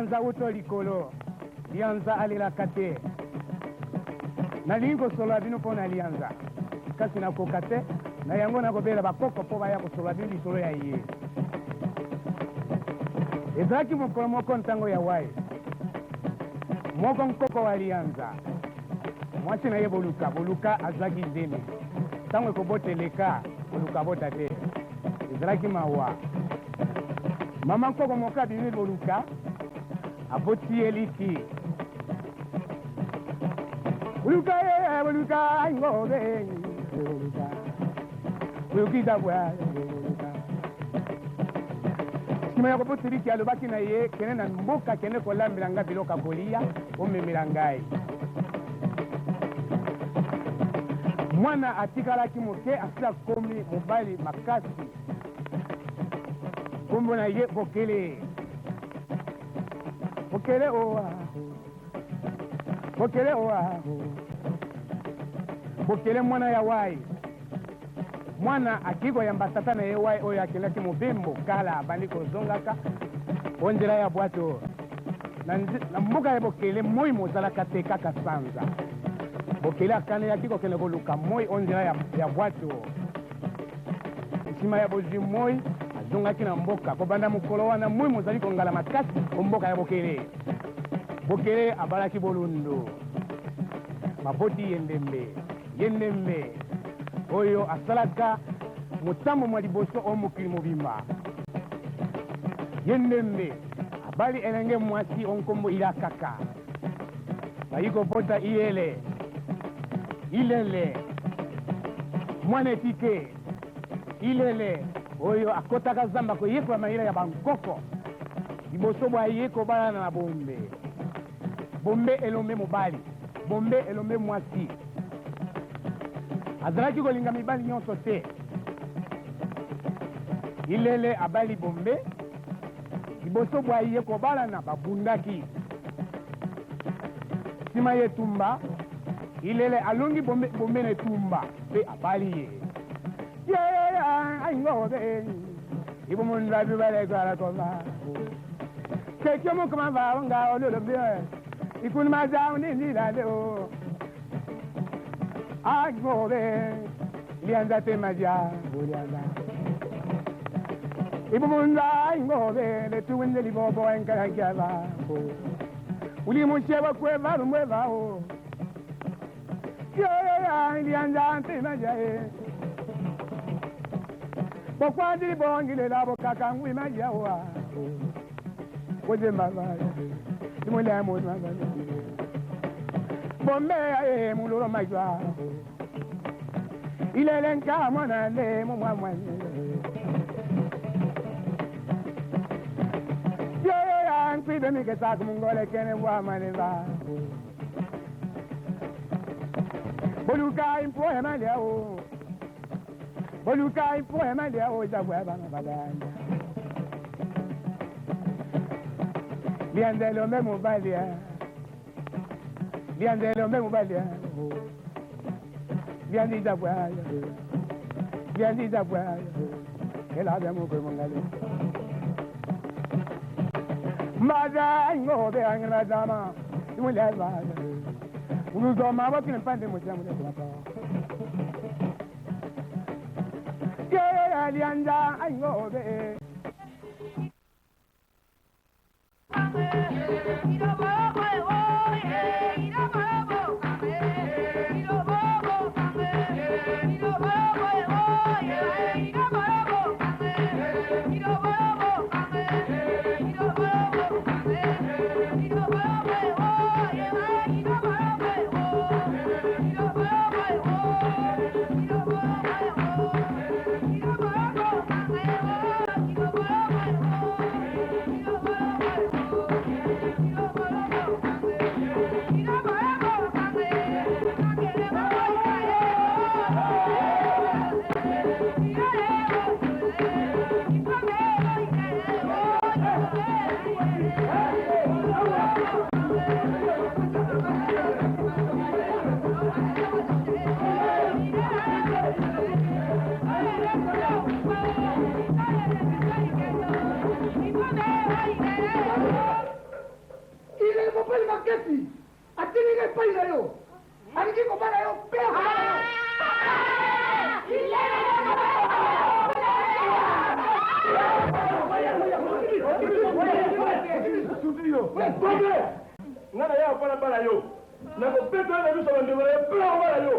lianza uto likolo lianza alela kate nalingo solo bino pona lianza kasi na kokate na yango na kobela bakoko po baya kosola bino lisolo ya ye ezaki mokolo moko ntango ya wai moko nkoko wa lianza mwasi na ye boluka azwaki nzeme ntango ekoboteleka boluka bota te ezalaki mawa mama nkoko moko abimi boluka aboti ye liki boluka ngobe boluka bwa sima ya koboti liki alobaki na ye kene na mboka kende kolambela nga biloko kolia omemela ngai mwana atikalaki moke asila komi mobali makasi kombo na ye bokele owa bokele mwana ya wai mwana akikoyamba tata na ye wai oyo akendaki mobembo kala abandi kozongaka onzela ya bwato na mboka ya bokele moi mozalaka te kaka sanza bokele akanelaki kokende koluka moi onzela ya bwato nsima ya bozwi moi azongaki na mboka kobanda mokolo wana moi mozali kongala makasi omboka ya bokele abalaki bolundu maboti yendembe oyo asalaka motambo mwa liboso o mokili mobimba yendembe abali elenge mwasi onkombo ilakaka bayi kopota ilele mwana etike ilele oyo akotaka zamba koyekola mayila ya bankoko liboso bwa ye kobalana na bombe elombe mobali bombe elombe mwasi azalaki kolinga mibali nyonso te ilele abali bombe liboso bwa ye kobalana babundaki nsima ye tumba ilele alongi bombe na etumba mpe abali ye aingobe ibomonda bibalekalakoba kekyo mokoma vao nga ololobe ikuni mazao nindilale o aingobe lianza te maja lianza ibomonda aingobe letuwende libobo enkalankiava ulimusheba kweva lumwevao lianza te maja bokwandili bongilela bokakangwi majawa koze mabaya imule mwana mabaya bombe ya mulolo majwa ilele nka mwana le mwa yo nkwibe mikesa kumungole kene bwa maneva boluka impoe maliao boluka impoe maliao zabwa bana badanda liandelo me mubalia liandi zabwa ela be mo ko mangale mada ngobe angela dama imule alba unuzo mama kile pande mo jamu de papa alianza ngobe maketi atinike pai na yo aliki ko bana yo pe ko bana yo ngana ya fana bana yo na ko pe to na biso bande wala pe ko bana yo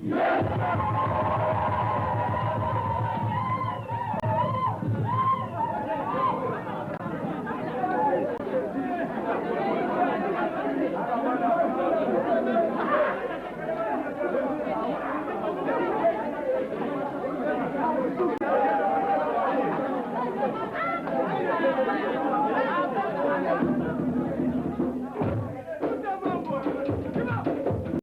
Yes!